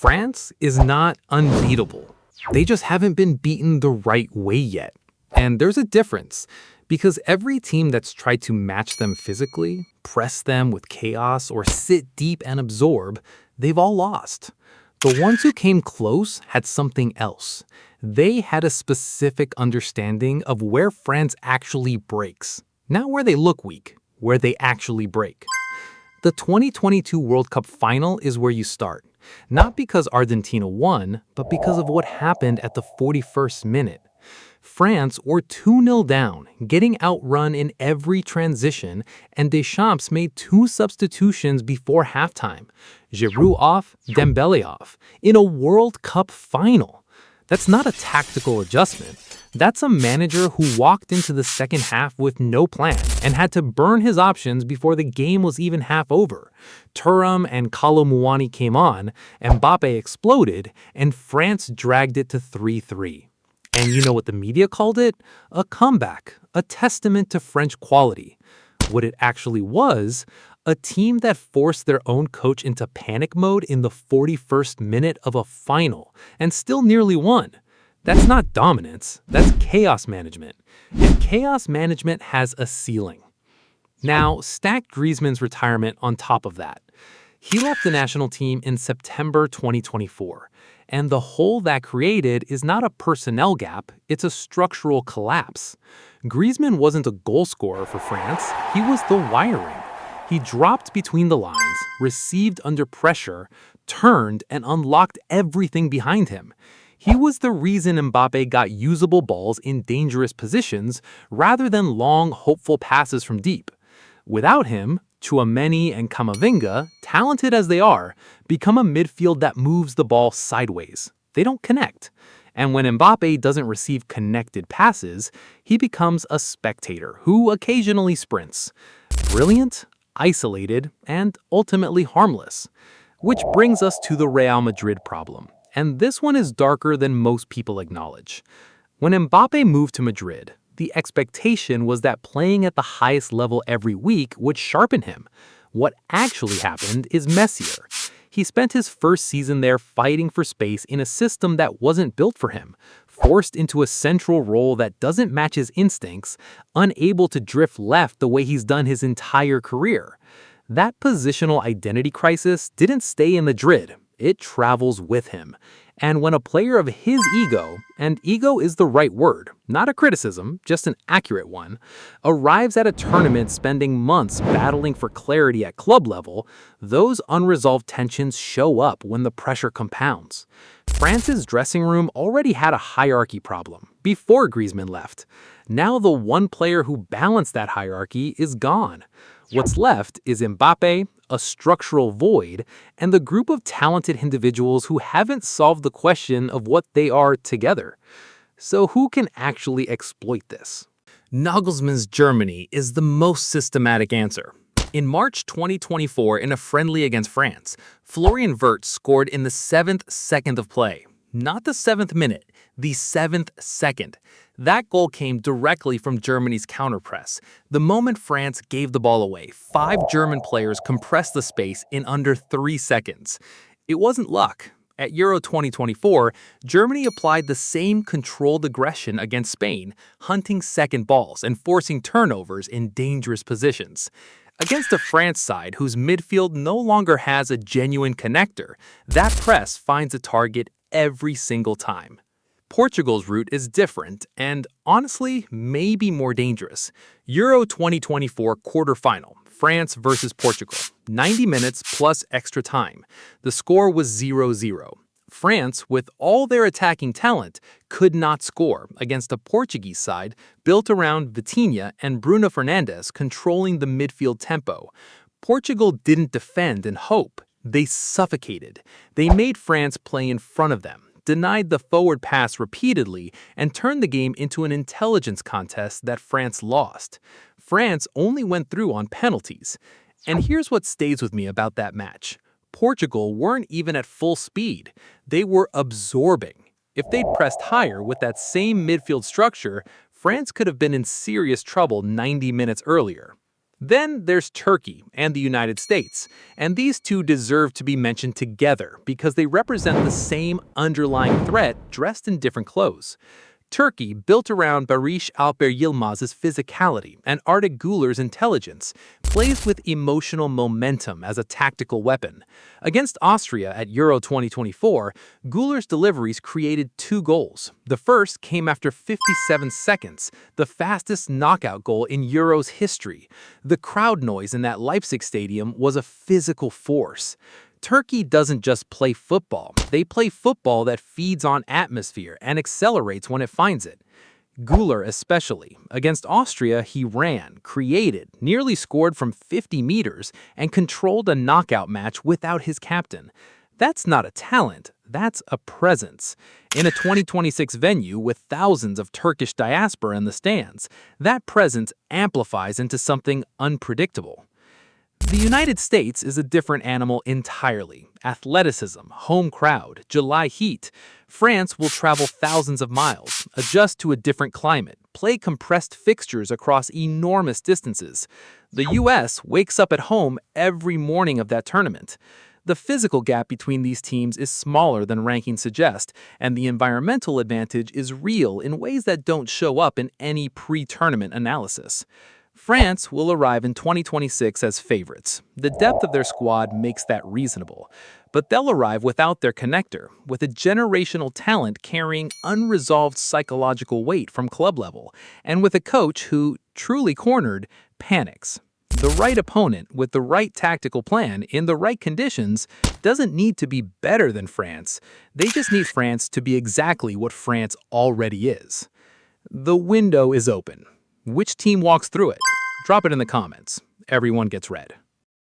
France is not unbeatable. They just haven't been beaten the right way yet. And there's a difference, because every team that's tried to match them physically, press them with chaos, or sit deep and absorb, they've all lost. The ones who came close had something else. They had a specific understanding of where France actually breaks. Not where they look weak, where they actually break. The 2022 World Cup final is where you start. Not because Argentina won, but because of what happened at the 41st minute. France were 2-0 down, getting outrun in every transition, and Deschamps made 2 substitutions before halftime. Giroud off, Dembele off, in a World Cup final. That's not a tactical adjustment. That's a manager who walked into the second half with no plan and had to burn his options before the game was even half over. Thuram and Kolo Muani came on, Mbappe exploded, and France dragged it to 3-3. And you know what the media called it? A comeback, a testament to French quality. What it actually was, a team that forced their own coach into panic mode in the 41st minute of a final and still nearly won. That's not dominance, that's chaos management. And chaos management has a ceiling. Now, stack Griezmann's retirement on top of that. He left the national team in September 2024. And the hole that created is not a personnel gap, it's a structural collapse. Griezmann wasn't a goal scorer for France, he was the wiring. He dropped between the lines, received under pressure, turned, and unlocked everything behind him. He was the reason Mbappe got usable balls in dangerous positions rather than long, hopeful passes from deep. Without him, Tchouaméni and Camavinga, talented as they are, become a midfield that moves the ball sideways. They don't connect. And when Mbappe doesn't receive connected passes, he becomes a spectator who occasionally sprints. Brilliant, isolated, and ultimately harmless. Which brings us to the Real Madrid problem. And this one is darker than most people acknowledge. When Mbappe moved to Madrid, the expectation was that playing at the highest level every week would sharpen him. What actually happened is messier. He spent his first season there fighting for space in a system that wasn't built for him, forced into a central role that doesn't match his instincts, unable to drift left the way he's done his entire career. That positional identity crisis didn't stay in Madrid, it travels with him. And when a player of his ego, and ego is the right word, not a criticism, just an accurate one, arrives at a tournament spending months battling for clarity at club level, those unresolved tensions show up when the pressure compounds. France's dressing room already had a hierarchy problem before Griezmann left. Now the one player who balanced that hierarchy is gone. What's left is Mbappe, a structural void, and the group of talented individuals who haven't solved the question of what they are together. So who can actually exploit this? Nagelsmann's Germany is the most systematic answer. In March 2024, in a friendly against France, Florian Wirtz scored in the 7th second of play. Not the 7th minute, the 7th second. That goal came directly from Germany's counterpress. The moment France gave the ball away, 5 German players compressed the space in under 3 seconds. It wasn't luck. At Euro 2024, Germany applied the same controlled aggression against Spain, hunting second balls and forcing turnovers in dangerous positions. Against a France side whose midfield no longer has a genuine connector, that press finds a target every single time. Portugal's route is different and, honestly, maybe more dangerous. Euro 2024 quarterfinal, France versus Portugal. 90 minutes plus extra time. The score was 0-0. France, with all their attacking talent, could not score against a Portuguese side built around Vitinha and Bruno Fernandes controlling the midfield tempo. Portugal didn't defend and hope. They suffocated. They made France play in front of them, denied the forward pass repeatedly, and turned the game into an intelligence contest that France lost. France only went through on penalties. And here's what stays with me about that match. Portugal weren't even at full speed. They were absorbing. If they'd pressed higher with that same midfield structure, France could have been in serious trouble 90 minutes earlier. Then there's Turkey and the United States, and these two deserve to be mentioned together because they represent the same underlying threat dressed in different clothes. Turkey, built around Barış Alper Yılmaz's physicality and Arda Guler's intelligence, plays with emotional momentum as a tactical weapon. Against Austria at Euro 2024, Guler's deliveries created 2 goals. The first came after 57 seconds, the fastest knockout goal in Euro's history. The crowd noise in that Leipzig stadium was a physical force. Turkey doesn't just play football, they play football that feeds on atmosphere and accelerates when it finds it. Guler especially. Against Austria, he ran, created, nearly scored from 50 meters, and controlled a knockout match without his captain. That's not a talent, that's a presence. In a 2026 venue with thousands of Turkish diaspora in the stands, that presence amplifies into something unpredictable. The United States is a different animal entirely. Athleticism, home crowd, July heat. France will travel thousands of miles, adjust to a different climate, play compressed fixtures across enormous distances. The US wakes up at home every morning of that tournament. The physical gap between these teams is smaller than rankings suggest, and the environmental advantage is real in ways that don't show up in any pre-tournament analysis. France will arrive in 2026 as favorites. The depth of their squad makes that reasonable. But they'll arrive without their connector, with a generational talent carrying unresolved psychological weight from club level, and with a coach who, truly cornered, panics. The right opponent with the right tactical plan in the right conditions doesn't need to be better than France. They just need France to be exactly what France already is. The window is open. Which team walks through it? Drop it in the comments. Everyone gets read.